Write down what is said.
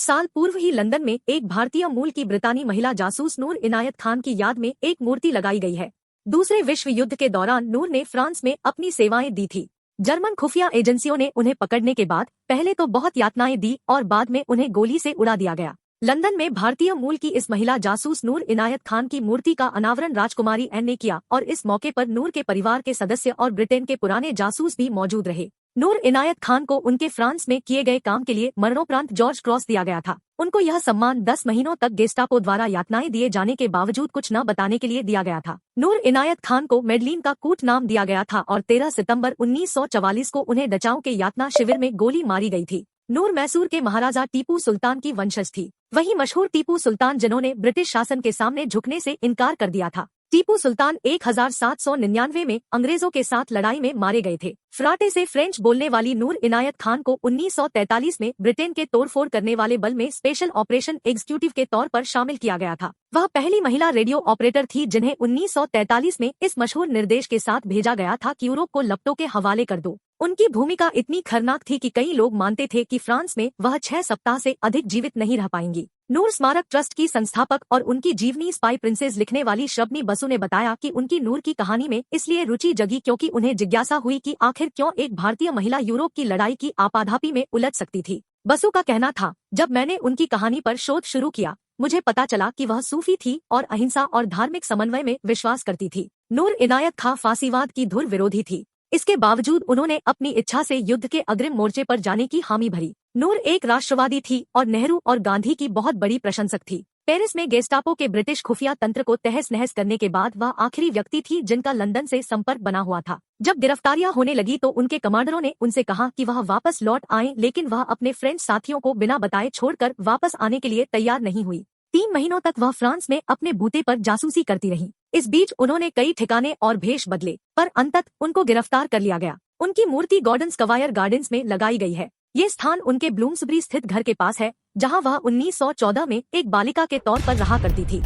साल पूर्व ही लंदन में एक भारतीय मूल की ब्रितानी महिला जासूस नूर इनायत खान की याद में एक मूर्ति लगाई गई है। दूसरे विश्व युद्ध के दौरान नूर ने फ्रांस में अपनी सेवाएं दी थी। जर्मन खुफिया एजेंसियों ने उन्हें पकड़ने के बाद पहले तो बहुत यातनाएं दी और बाद में उन्हें गोली से उड़ा दिया गया। लंदन में भारतीय मूल की इस महिला जासूस नूर इनायत खान की मूर्ति का अनावरण राजकुमारी एन ने किया और इस मौके पर नूर के परिवार के सदस्य और ब्रिटेन के पुराने जासूस भी मौजूद रहे। नूर इनायत खान को उनके फ्रांस में किए गए काम के लिए मरणोपरांत जॉर्ज क्रॉस दिया गया था। उनको यह सम्मान 10 महीनों तक गेस्टापो द्वारा यातनाएं दिए जाने के बावजूद कुछ न बताने के लिए दिया गया था। नूर इनायत खान को मेडलिन का कूट नाम दिया गया था और 13 सितंबर 1944 को उन्हें डचाऊ के यातना शिविर में गोली मारी गई थी। नूर मैसूर के महाराजा टीपू सुल्तान की वंशज थी। वही मशहूर टीपू सुल्तान जिन्होंने ब्रिटिश शासन के सामने झुकने से इनकार कर दिया था। टीपू सुल्तान 1799 में अंग्रेजों के साथ लड़ाई में मारे गए थे। फराटे से फ्रेंच बोलने वाली नूर इनायत खान को 1943 में ब्रिटेन के तोड़फोड़ करने वाले बल में स्पेशल ऑपरेशन एग्जीक्यूटिव के तौर पर शामिल किया गया था। वह पहली महिला रेडियो ऑपरेटर थी जिन्हें 1943 में इस मशहूर निर्देश के साथ भेजा गया था कि यूरोप को लपटों के हवाले कर दो। उनकी भूमिका इतनी खतरनाक थी कि कई लोग मानते थे कि फ्रांस में वह 6 सप्ताह से अधिक जीवित नहीं रह पाएंगी। नूर स्मारक ट्रस्ट की संस्थापक और उनकी जीवनी स्पाई प्रिंसेस लिखने वाली शबनी बसु ने बताया कि उनकी नूर की कहानी में इसलिए रुचि जगी क्योंकि उन्हें जिज्ञासा हुई कि आखिर क्यों एक भारतीय महिला यूरोप की लड़ाई की आपाधापी में उलझ सकती थी। बसु का कहना था, जब मैंने उनकी कहानी पर शोध शुरू किया मुझे पता चला कि वह सूफी थी और अहिंसा और धार्मिक समन्वय में विश्वास करती थी। नूर इनायत खां फांसीवाद की धुर विरोधी थी। इसके बावजूद उन्होंने अपनी इच्छा से युद्ध के अग्रिम मोर्चे पर जाने की हामी भरी। नूर एक राष्ट्रवादी थी और नेहरू और गांधी की बहुत बड़ी प्रशंसक थी। पेरिस में गेस्टापो के ब्रिटिश खुफिया तंत्र को तहस नहस करने के बाद वह आखिरी व्यक्ति थी जिनका लंदन से संपर्क बना हुआ था। जब गिरफ्तारियां होने लगी तो उनके कमांडरों ने उनसे कहा कि वह वापस लौट आए, लेकिन वह अपने फ्रेंच साथियों को बिना बताए छोड़कर वापस आने के लिए तैयार नहीं हुई। 3 महीनों तक वह फ्रांस में अपने बूते पर जासूसी करती रही। इस बीच उन्होंने कई ठिकाने और भेष बदले, पर अंततः उनको गिरफ्तार कर लिया गया। उनकी मूर्ति गॉर्डन स्क्वायर गार्डन्स में लगाई गई है। ये स्थान उनके ब्लूम्सबरी स्थित घर के पास है, जहां वह 1914 में एक बालिका के तौर पर रहा करती थी।